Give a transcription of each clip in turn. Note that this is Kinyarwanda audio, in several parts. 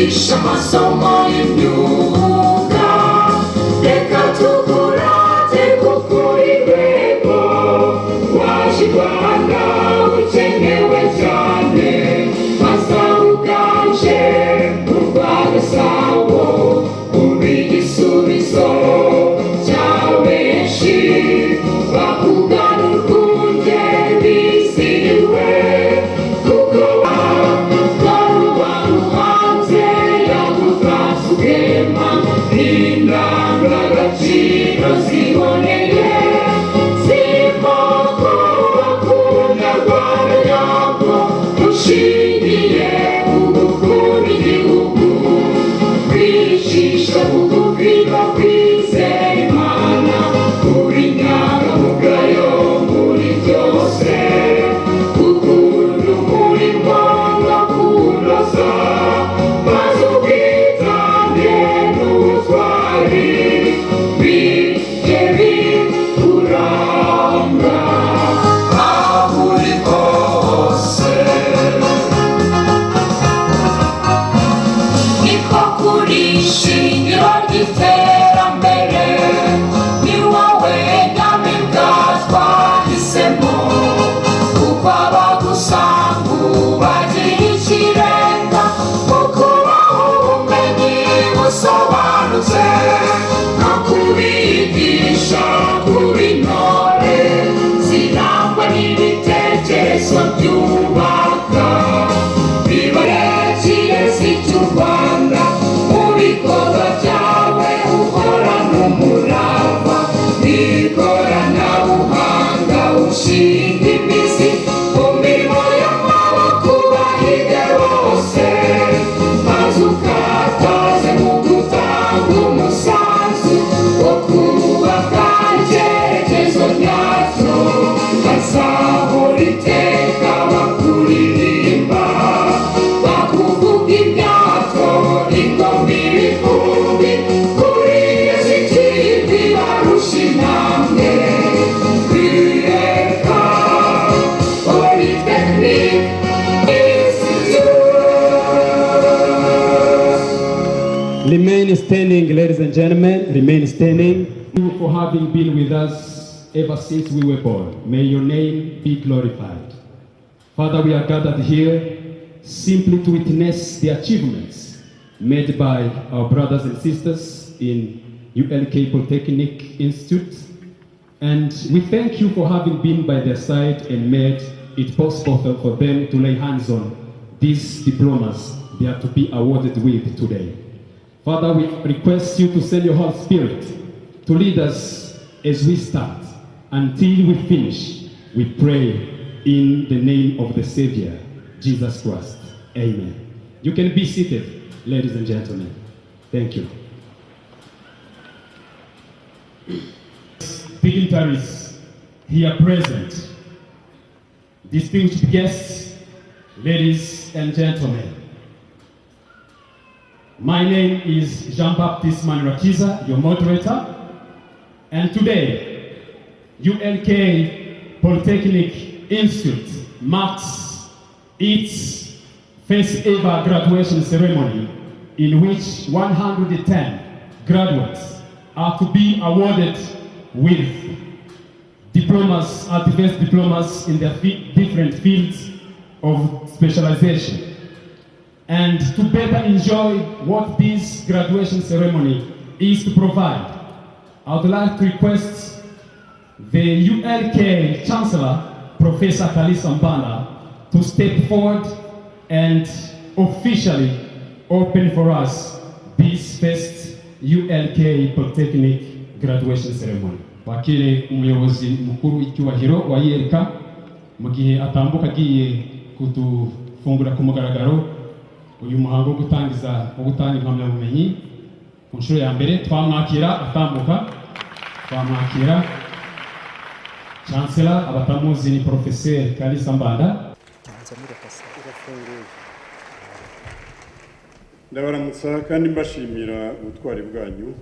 bigisha amasomo y'imyuga reka tukurate kuko urwego waje i Rwanda ukenewe cyane maze uganje urwa Gasabo uri igisubizo cya benshi bakugana urwunge bizihiwe kuko baruhanze yagutase ubwema n'indangagaciro ziboneye zirimo kubakunda Rwanda nyabwo rushingiye ku gukunda igihugu kwicisha bugufi no kwizera Imana kuri inyangamugayo muri byose gukunda umurimo no kunoza maze ubwitange n'ubutwari bijye bikuranga aho uri hose. Niko kuri shingiro ry'iterambere ni wowe nyamibwa twahisemo kuko abagusanga bagira ikirenga mu kubaha ubumenyi busobanutse no kubigisha kuba intore zirangwa n'ibitekerezo byubaka bibarekire z'icyo Rwanda mu bikorwa byawe uhorana umurava n'ikoranabuhanga ushinga imizi mu mirimo y'amaboko bahige bose maze ukataze mu gutanga umusanzu wo kubaka icyerekezo nyacyo bazahora iteka bakuririmba bakuvuga ibyato ingoma ibihumbi kuri zikirwi barusha intambwe kwireka Polytechnic Institute. Remain standing, ladies and gentlemen. Remain standing. Thank you for having been with us ever since we were born. May your name be glorified. Father, we are gathered here simply to witness the achievements made by our brothers and sisters in ULK Polytechnic Institute. And we thank you for having been by their side and made it possible for them to lay hands on these diplomas they are to be awarded with today. Father, we request you to send your Holy Spirit to lead us as we start until we finish. We pray in the name of the Savior, Jesus Christ. Amen. You can be seated, ladies and gentlemen. Thank you. Dignitaries here present, distinguished guests, ladies and gentlemen. My name is Jean-Baptiste Manirakiza, your moderator, and today, ULK Polytechnic Institute marks its first ever graduation ceremony in which 110 graduates are to be awarded with diplomas, advanced diplomas in their different fields of specialization. And to better enjoy what this graduation ceremony is to provide, I would like to request the ULK Chancellor, Professor Kalisa Mbanda, to step forward and officially open for us this first ULK Polytechnic graduation ceremony. Wakire umuyobozi mukuru w'icyubahiro wa YLK mu gihe atambuka agiye kutufungura ku mugaragaro uyu muhango wo gutanga impamyabumenyi ku nshuro ya mbere. Twamwakira atambuka, twamwakira Chancellor, abatamuzi ni Professeur Kalisa Mbanda. Ndabaramutsa kandi mbashimira ubutwari bwanyu,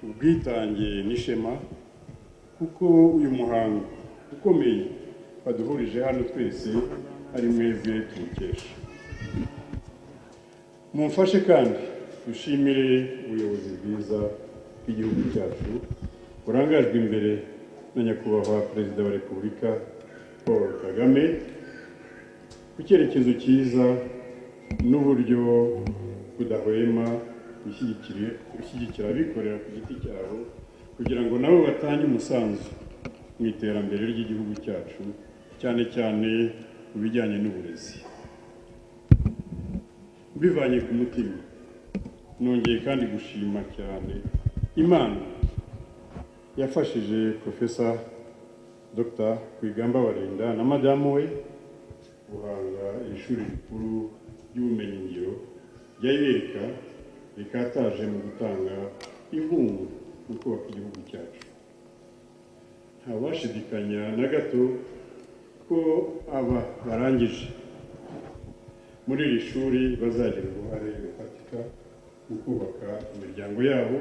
ubwitange n'ishema kuko uyu muhango ukomeye baduhurije hano twese ari mwebwe tuwukesha. mumfashe kandi dushimire ubuyobozi bwiza bw'igihugu cyacu burangajwe imbere na nyakubahwa perezida wa repubulika Paul Kagame ku cyerekezo cyiza n'uburyo budahwema gushyigikira abikorera ku giti cyabo kugira ngo nabo batange umusanzu mu iterambere ry'igihugu cyacu cyane cyane mu bijyanye n'uburezi. Bivanye ku mutima nongeye kandi gushima cyane Imana yafashije Profesa Dr. Rwigamba Barinda na madamu we guhanga ishuri rikuru ry'ubumenyingiro rya IBK rikataje mu gutanga inkunga mu kubaka igihugu cyacu. Ntawashidikanya na gato ko aba barangije muri iri shuri bazagira uruhare rufatika mu kubaka imiryango yabo,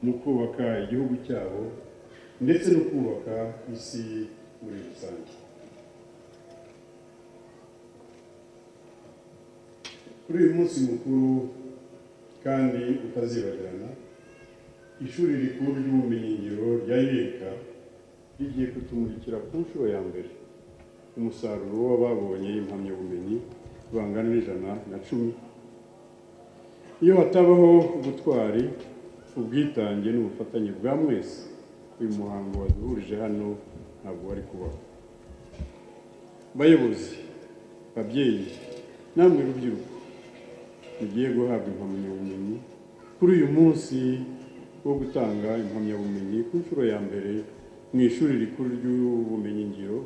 mu kubaka igihugu cyabo ndetse no kubaka isi muri rusange. Kuri uyu munsi mukuru kandi utazibagirana, ishuri rikuru ry'ubumenyingiro rya IBK rigiye kutumurikira ku nshuro ya mbere umusaruro w'ababonye impamyabumenyi bangana n'110. Iyo hatabaho ubutwari, ubwitange n'ubufatanye bwa mwese, uyu muhango waduhurije hano ntabwo wari kubaho. Bayobozi, babyeyi, namwe rubyiruko mugiye guhabwa impamyabumenyi kuri uyu munsi wo gutanga impamyabumenyi ku nshuro ya mbere mu ishuri rikuru ry'ubumenyingiro,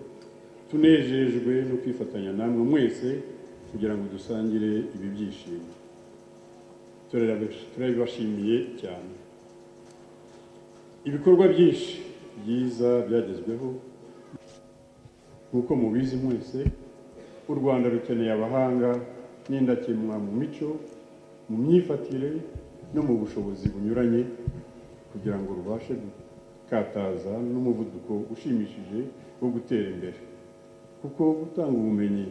tunejejwe no kwifatanya namwe mwese kugira ngo dusangire ibi byishimo. Turabibashimiye cyane. Ibikorwa byinshi byiza byagezweho nk'uko mubizi mwese, u Rwanda rukeneye abahanga n'indakemwa mu mico, mu myifatire no mu bushobozi bunyuranye kugira ngo rubashe gukataza n'umuvuduko ushimishije wo gutera imbere, kuko gutanga ubumenyi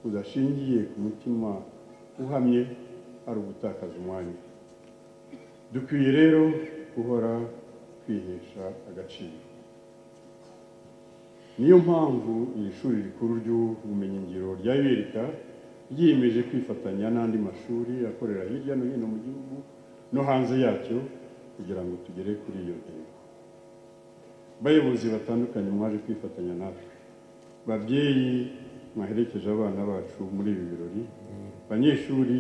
budashingiye ku mutima uhamye ari ugutakaza umwanya. Dukwiye rero guhora kwihesha agaciro. Niyo mpamvu iri shuri rikuru ry'ubumenyingiro rya IBK ryiyemeje kwifatanya n'andi mashuri akorera hirya no hino mu gihugu no hanze yacyo kugira ngo tugere kuri iyo ntego. Bayobozi batandukanye mwaje kwifatanya natwe, babyeyi mwaherekeje abana bacu muri ibi birori, banyeshuri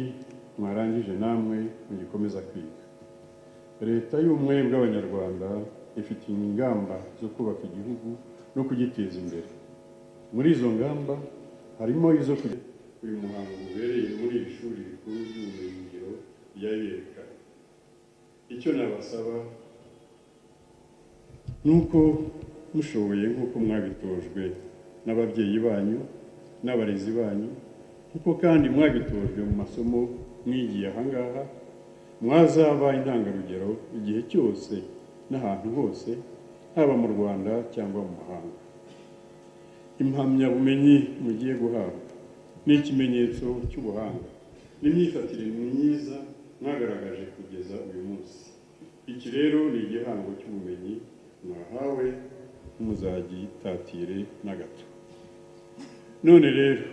mwarangije namwe mugikomeza kwiga. Leta y'ubumwe bw'Abanyarwanda ifite ingamba zo kubaka igihugu no kugiteza imbere. Muri izo ngamba harimo izo uyu muhango ubereye muri iri shuri rikuru ry'ubumenyingiro rya IBK. Icyo nabasaba nuko mushoboye nk'uko mwabitojwe n'ababyeyi banyu n'abarezi banyu, kuko kandi mwabitojwe mu masomo mwigiye ahangaha, mwazaba intangarugero igihe cyose n'ahantu hose, haba mu Rwanda cyangwa mu mahanga. Impamyabumenyi mugiye guhabwa ni ikimenyetso cy'ubuhanga n'imyifatire myiza mwagaragaje kugeza uyu munsi. Iki rero ni igihango cy'ubumenyi mwahawe, muzagitatire na gato. None rero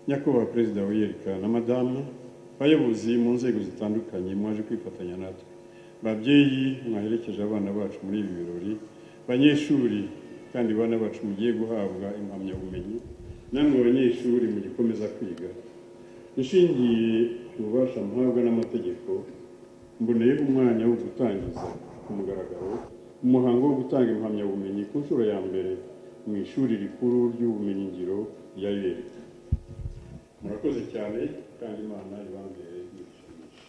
nyakubahwa perezida wa IBK na madamu, bayobozi mu nzego zitandukanye mwaje kwifatanya natwe, babyeyi mwaherekeje abana bacu muri ibi birori, banyeshuri kandi bana bacu mugiye guhabwa impamyabumenyi, namwe abanyeshuri mugikomeza kwiga, inshingiye ku bubasha muhabwa n'amategeko, mboneye umwanya wo gutangiza ku mugaragaro umuhango wo gutanga impamyabumenyi ku nshuro ya mbere mu ishuri rikuru ry'ubumenyingiro rya IBK. Murakoze cyane kandi Imana ibambere n'ishimisha.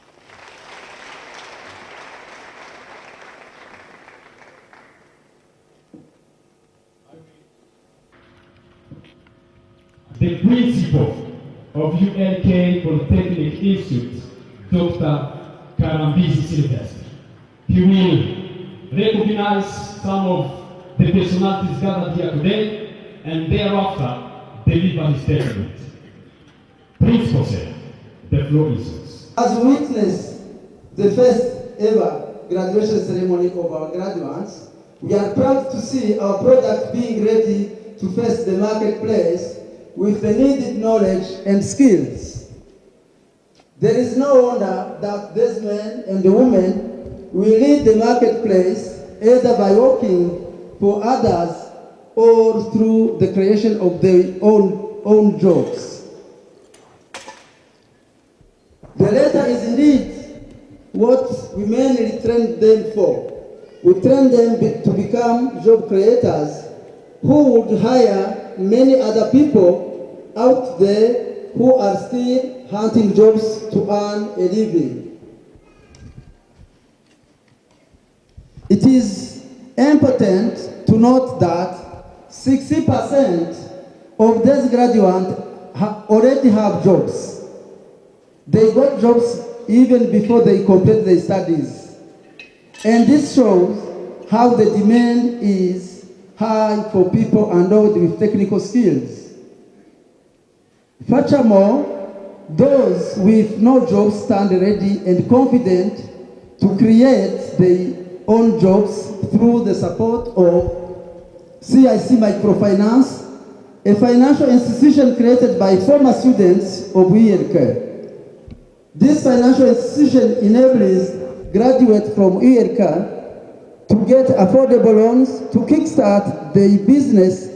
The principal of ULK Polytechnic Institute, Dr. Karambizi Sylvester. He will recognize some of the personalities gathered here today and thereafter deliver his statement. Principal, sir. The floor is yours. As we witness the first ever graduation ceremony of our graduates, we are proud to see our product being ready to face the marketplace with the needed knowledge and skills. There is no wonder that these men and the women will lead the marketplace either by working for others or through the creation of their own jobs. The latter is indeed what we mainly train them for. We train them to become job creators who would hire many other people out there who are still hunting jobs to earn a living. It is important to note that 60% of these graduates already have jobs. They got jobs even before they complete their studies. And this shows how the demand is high for people endowed with technical skills. Furthermore, those with no jobs stand ready and confident to create their own jobs through the support of CIC Microfinance, a financial institution created by former students of UELK. This financial institution enables graduates from UELK to get affordable loans to kickstart their business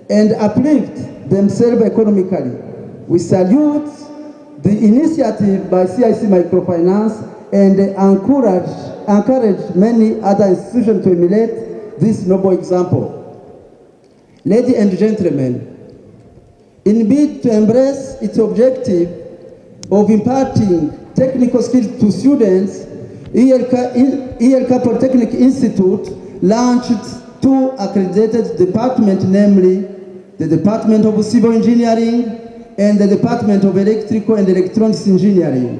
and uplift themselves economically. We salute the initiative by CIC Microfinance and encourage many other institutions to emulate this noble example. Ladies and gentlemen, in bid to embrace its objective of imparting technical skills to students, UELK Polytechnic Institute launched two accredited departments, namely the Department of Civil Engineering and the Department of Electrical and Electronics Engineering,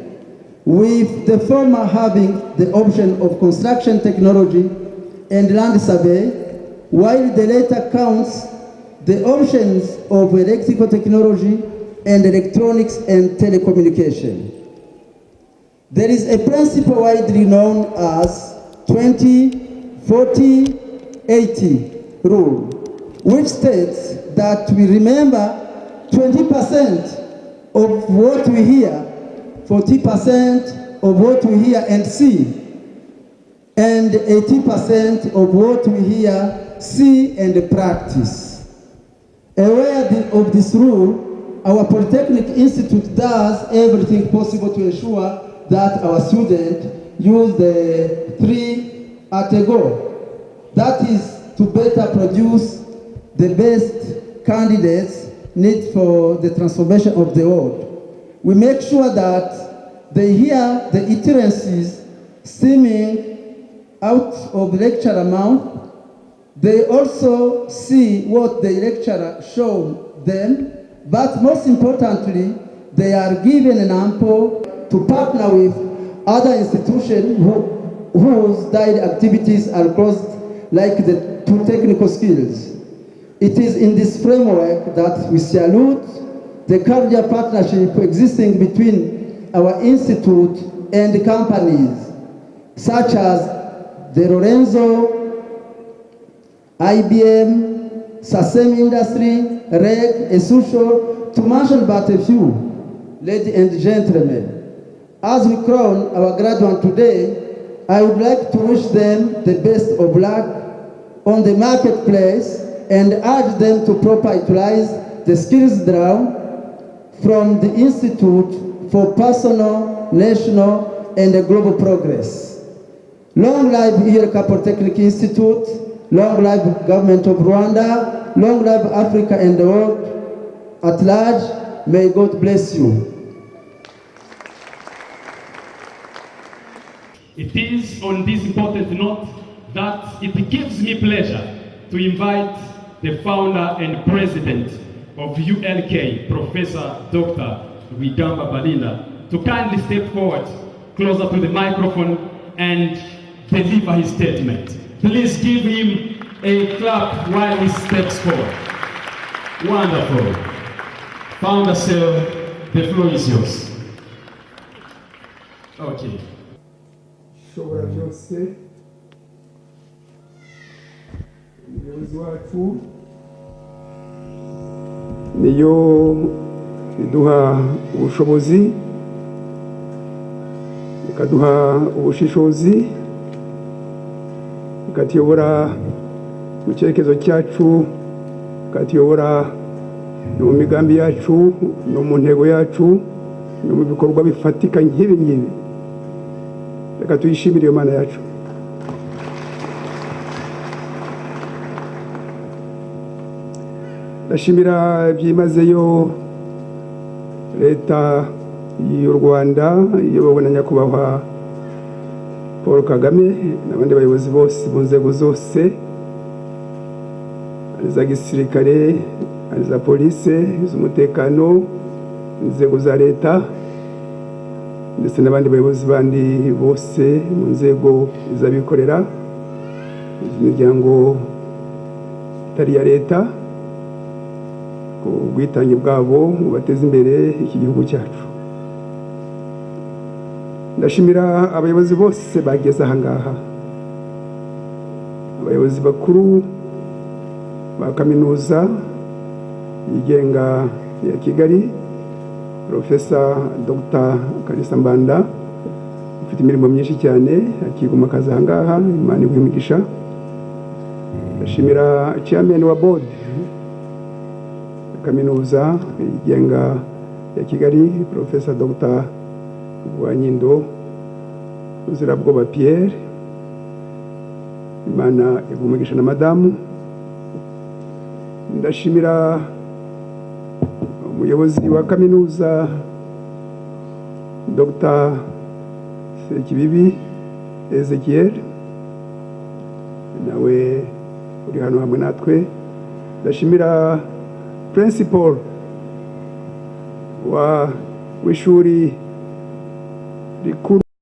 with the former having the option of construction technology and land survey, while the latter counts the options of electrical technology and electronics and telecommunication. There is a principle widely known as 20-40-80 rule, which states that we remember 20% of what we hear, 40% of what we hear and see, and 80% of what we hear, see, and practice. Aware of this rule, our Polytechnic Institute does everything possible to ensure that our students use the 3 at a go. That is to better produce the best candidates needed for the transformation of the world. We make sure that they hear the utterances stemming out of the lecture amount. They also see what the lecturer showed them, but most importantly, they are given an ample to partner with other institutions whose daily activities are closed, like the two technical skills. It is in this framework that we salute the cordial partnership existing between our institute and companies such as the Lorenzo, IBM, Sasem Industry, REG, Esusho, to mention but a few. Ladies and gentlemen, as we crown our graduates today, I would like to wish them the best of luck on the marketplace and urge them to properly utilize the skills drawn from the Institute for personal, national, and global progress. Long live UELK Polytechnic Institute, long live Government of Rwanda, long live Africa and the world at large. May God bless you. It is on this important note that it gives me pleasure to invite the founder and president of UELK, Professor Dr. Rwigamba Balinda, to kindly step forward, closer to the microphone, and deliver his statement. Please give him a clap while he steps forward. Wonderful. Founder, sir, the floor is yours. Okay. Shobora byose umuyobozi wacu niyo iduha ubushobozi ikaduha ubushishozi ikatuyobora mu cyerekezo cyacu ikatuyobora no mu migambi yacu no mu ntego yacu no mu bikorwa bifatika nk'ibi ngibi. Reka tuyishimire iyo Mana yacu. Ndashimira byimazeyo leta y'u Rwanda iyobowe na nyakubahwa Paul Kagame n'abandi bayobozi bose mu nzego zose, ari za gisirikare, ari za polisi, iz'umutekano, inzego za leta ndetse n'abandi bayobozi bandi bose mu nzego z'abikorera, imiryango itari iya leta, ku bwitange bwabo bateza imbere iki gihugu cyacu. Ndashimira abayobozi bose bageze aha ngaha, abayobozi bakuru ba kaminuza yigenga ya Kigali, Profesa Dr. Kalisa Mbanda ufite imirimo myinshi cyane akiguma akazi aha ngaha, Imana iguhe imigisha. Ndashimira chairman wa board kaminuza yigenga ya Kigali, Profesa Dr. Wanyindo Uzirabwoba Pierre, Imana iguhe umugisha na madamu. Ndashimira umuyobozi wa kaminuza Dr. Sekibibi Ezekiel, nawe uri hano hamwe natwe. Ndashimira principal w'ishuri rikuru